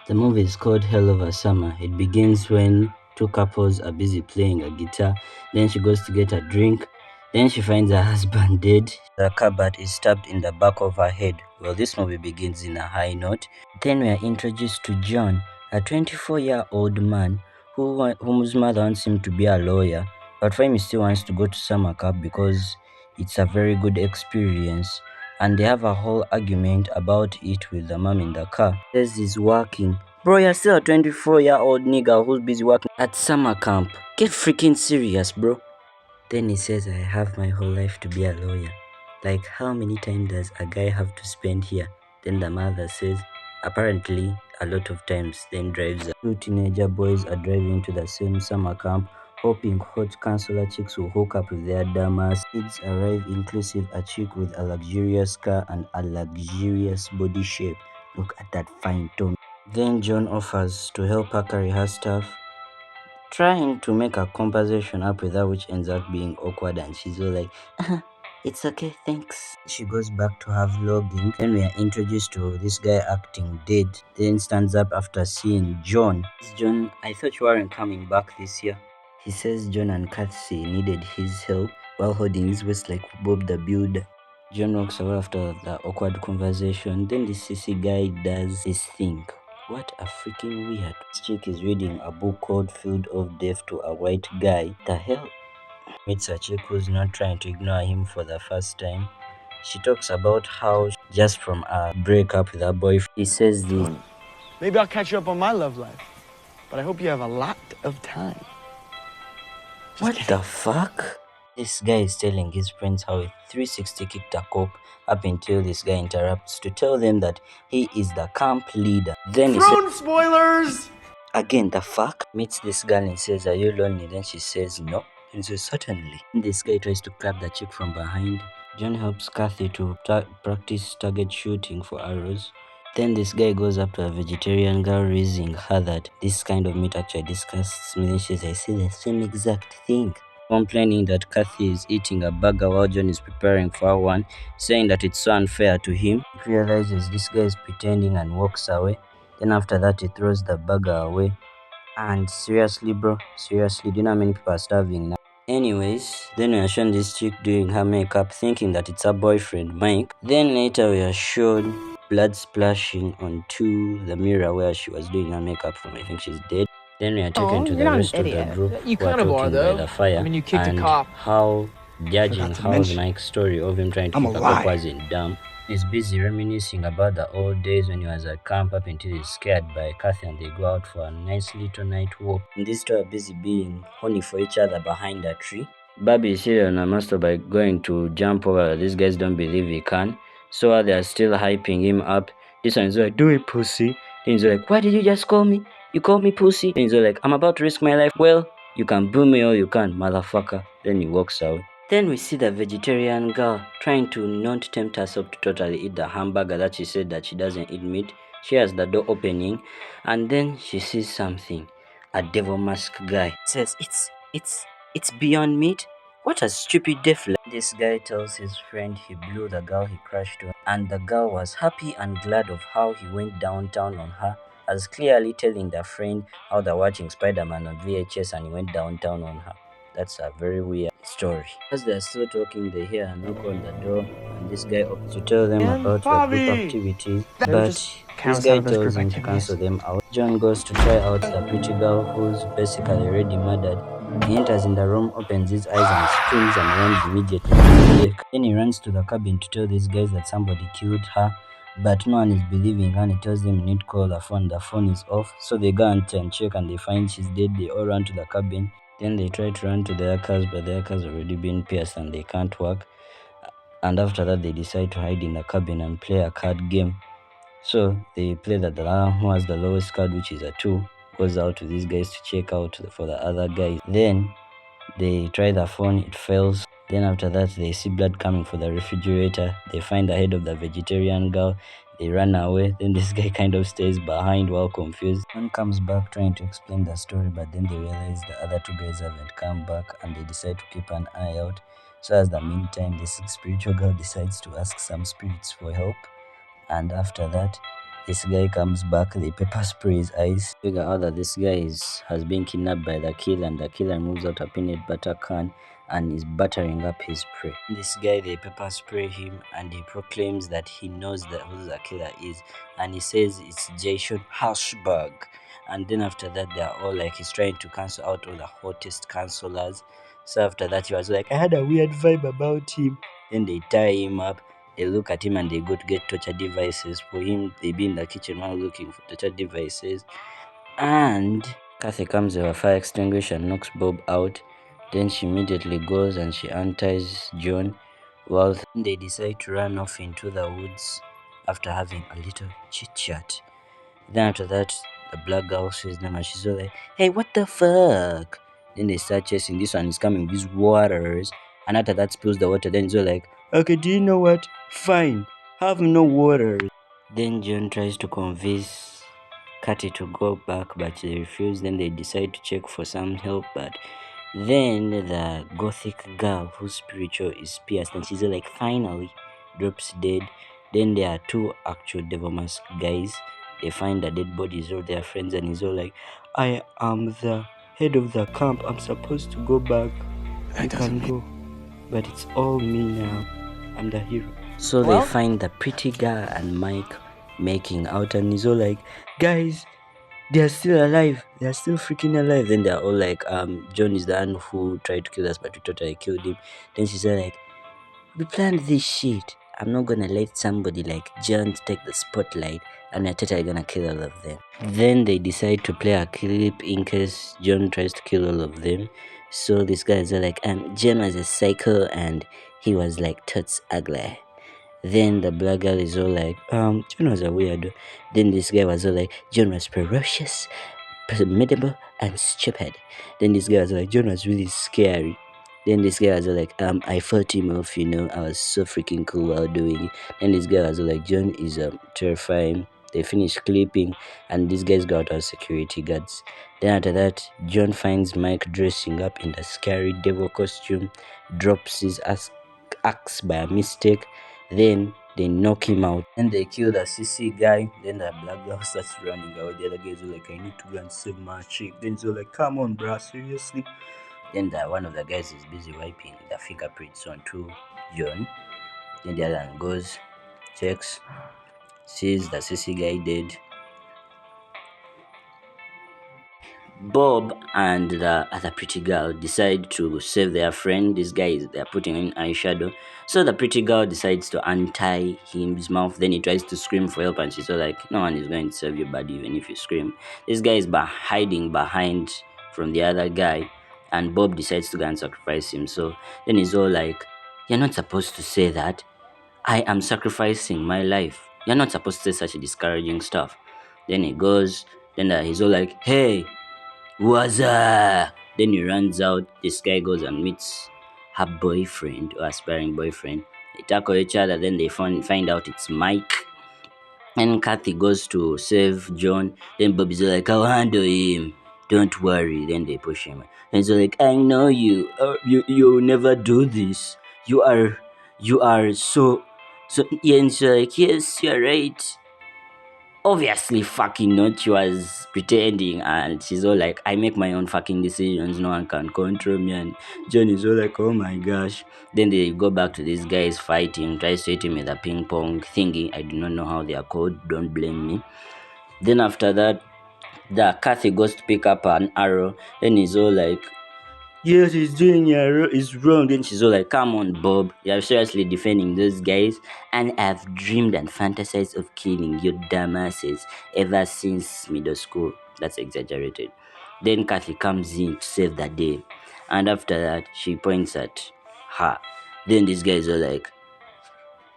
The movie is called Hell of a Summer. It begins when two couples are busy playing a guitar. Then she goes to get a drink. Then she finds her husband dead. The cupboard is stabbed in the back of her head. Well, this movie begins in a high note. Then we are introduced to John, a 24-year-old man whose mother wants him to be a lawyer. But for him, he still wants to go to summer camp because it's a very good experience, and they have a whole argument about it with the mom in the car. Says he's working. Bro, you're still a 24-year-old nigga who's busy working at summer camp. Get freaking serious, bro. Then he says, I have my whole life to be a lawyer. Like, how many times does a guy have to spend here? Then the mother says, apparently, a lot of times. Then drives up. Two teenager boys are driving to the same summer camp, hoping hot counselor chicks will hook up with their damas. Kids arrive, inclusive a chick with a luxurious car and a luxurious body shape. Look at that fine tone. Then John offers to help her carry her stuff, trying to make a conversation up with her, which ends up being awkward, and she's all like, it's okay, thanks. She goes back to her vlogging. Then we are introduced to this guy acting dead. Then stands up after seeing John. John, I thought you weren't coming back this year. He says John and Kathy needed his help while holding his waist like Bob the Builder. John walks away after the awkward conversation. Then the CC guy does his thing. What a freaking weird. This chick is reading a book called Field of Death to a white guy. The hell? Meets a chick who's not trying to ignore him for the first time. She talks about how just from a breakup with her boyfriend, he says this. Maybe I'll catch you up on my love life, but I hope you have a lot of time. What the fuck? This guy is telling his friends how he 360 kicked a cop up until this guy interrupts to tell them that he is the camp leader. Then he says, Spoilers! again, the fuck? Meets this girl and says, are you lonely? Then she says, no. And says, certainly. This guy tries to grab the chick from behind. John helps Kathy to practice target shooting for arrows. Then this guy goes up to a vegetarian girl, raising her that this kind of meat actually disgusts me. Then she says, I see the same exact thing. Complaining that Kathy is eating a burger while John is preparing for one, saying that it's so unfair to him. He realizes this guy is pretending and walks away. Then after that, he throws the burger away. And seriously, bro, seriously, do you know how many people are starving now? Anyways, then we are shown this chick doing her makeup, thinking that it's her boyfriend, Mike. Then later we are shown blood splashing onto the mirror where she was doing her makeup from. I think she's dead. Then we are taken to the rest of the group You who are kind of are, talking by though. the fire. I mean, you kicked a and cop. how judging Forgot to how mention, Mike's story of him trying to I'm kick a alive. cop wasn't dumb. He's busy reminiscing about the old days when he was at camp up until he's scared by Kathy and they go out for a nice little night walk. And these two are busy being horny for each other behind a tree. Bobby is here on a master by going to jump over. These guys don't believe he can. So while they are still hyping him up, this one is like, do it, pussy. Then he's like, why did you just call me? You called me pussy? Then he's like, I'm about to risk my life. Well, you can boo me all you can, motherfucker. Then he walks out. Then we see the vegetarian girl trying to not tempt herself to totally eat the hamburger that she said that she doesn't eat meat. She has the door opening and then she sees something. A devil mask guy says, it's beyond meat. What a stupid deaf. This guy tells his friend he blew the girl he crashed on, and the girl was happy and glad of how he went downtown on her, as clearly telling the friend how they're watching Spider-Man on VHS and he went downtown on her. That's a very weird story. As they're still talking, they hear a knock on the door, and this guy opens to tell them about the group activities, but this guy tells him to cancel them out. John goes to try out the pretty girl who's basically already murdered. He enters in the room, opens his eyes and screams and runs immediately. Then he runs to the cabin to tell these guys that somebody killed her, but no one is believing her, and he tells them you need to call the phone. The phone is off, so they go and check and they find she's dead. They all run to the cabin. Then they try to run to their cars, but their cars already been pierced and they can't work. And after that, they decide to hide in the cabin and play a card game. So they play that the one who has the lowest card, which is a 2, goes out to these guys to check out for the other guys. Then they try the phone, it fails. Then after that, they see blood coming for the refrigerator. They find the head of the vegetarian girl. They run away. Then this guy kind of stays behind while confused. One comes back trying to explain the story, but then they realize the other two guys haven't come back and they decide to keep an eye out. So as the meantime, this spiritual girl decides to ask some spirits for help. And after that, This guy comes back, they pepper spray his eyes. Figure out that this guy has been kidnapped by the killer, and the killer moves out a peanut butter can and is battering up his prey. This guy, they pepper spray him, and he proclaims that he knows that who the killer is, and he says it's Jason Hashberg. And then after that, they're all like, he's trying to cancel out all the hottest counselors. So after that, he was like, I had a weird vibe about him. Then they tie him up. They look at him and they go to get torture devices for him. They be in the kitchen while looking for torture devices. And Kathy comes with a fire extinguisher and knocks Bob out. Then she immediately goes and she unties John. While they decide to run off into the woods after having a little chit chat. Then after that, the black girl sees them and she's all like, hey, what the fuck? Then they start chasing. This one is coming with these waters. And after that spills the water, then it's all like, okay, do you know what? Fine, have no water. Then John tries to convince Cathy to go back, but they refuse. Then they decide to check for some help, but then the gothic girl whose spiritual is pierced and she's all like, finally drops dead. Then there are two actual devil mask guys. They find the dead bodies of their friends and he's all like, I am the head of the camp, I'm supposed to go back. You can go, but it's all me now, I'm the hero. So they find the pretty girl and Mike making out and he's all like, guys, they're still alive, they're still freaking alive. Then they're all like, John is the one who tried to kill us, but we totally killed him. Then she's all like, we planned this shit, I'm not gonna let somebody like John take the spotlight, and we're totally gonna kill all of them. Then they decide to play a clip in case John tries to kill all of them. So these guys are like, John was a psycho and he was like totes ugly. Then the black girl is all like, John was a weirdo. Then this guy was all like, John was ferocious, formidable, and stupid. Then this guy was like, John was really scary. Then this guy was all like, I fought him off, you know, I was so freaking cool while doing it. Then this guy was all like, John is terrifying. They finish clipping, and these guys got our security guards. Then after that, John finds Mike dressing up in the scary devil costume, drops his axe by a mistake. Then they knock him out. Then they kill the CC guy. Then the black girl starts running out. The other guys are like, I need to go and save my chick. Then they're like, come on, bruh, seriously? Then one of the guys is busy wiping the fingerprints onto John. Then the other one goes, checks, sees the CC guy dead. Bob and the other pretty girl decide to save their friend. This guy they're putting in eyeshadow. So the pretty girl decides to untie his mouth. Then he tries to scream for help, and she's all like, no one is going to save your body even if you scream. This guy is hiding behind from the other guy, and Bob decides to go and sacrifice him. So then he's all like, you're not supposed to say that. I am sacrificing my life. You're not supposed to say such discouraging stuff. Then he goes, then he's all like, hey, Waza! Then he runs out. This guy goes and meets her boyfriend or aspiring boyfriend. They tackle each other. Then they find out it's Mike. And Kathy goes to save John. Then Bobby's like, I'll handle him. Don't worry. Then they push him. And he's like, I know you. You'll never do this. You are so. Yeah, and she's like, yes, you're right. Obviously fucking not, she was pretending, and she's all like, I make my own fucking decisions, no one can control me. And John is all like, oh my gosh. Then they go back to these guys fighting, tries to hit him with a ping pong thingy. I do not know how they are called, don't blame me. Then after that, the Kathy goes to pick up an arrow. Then he's all like, yes, he's doing is wrong. Then she's all like, come on, Bob, you're seriously defending those guys, and I've dreamed and fantasized of killing you dumbasses ever since middle school. That's exaggerated. Then Kathy comes in to save the day, and after that she points at her. Then these guys are like,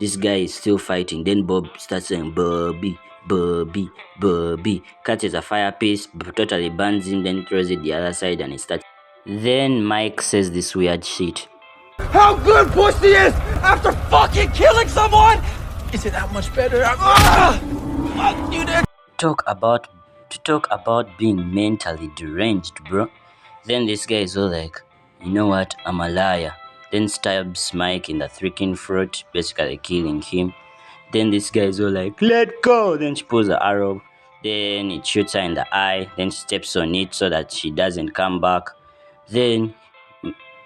this guy is still fighting. Then Bob starts saying, Bobby, Bobby, Bobby. Catches a fire piece, totally burns him, then throws it the other side, and he starts. Then Mike says this weird shit. How good pussy is after fucking killing someone? Is it that much better? Fuck you there. Talk about being mentally deranged, bro. Then this guy is all like, you know what, I'm a liar. Then stabs Mike in the freaking throat, basically killing him. Then this guy is all like, let go. Then she pulls the arrow. Then it shoots her in the eye. Then she steps on it so that she doesn't come back. Then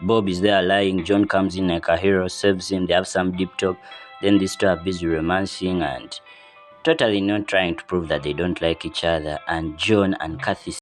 Bob is there lying. John comes in like a hero, saves him. They have some deep talk. Then these two are busy romancing and totally not trying to prove that they don't like each other. And John and Kathy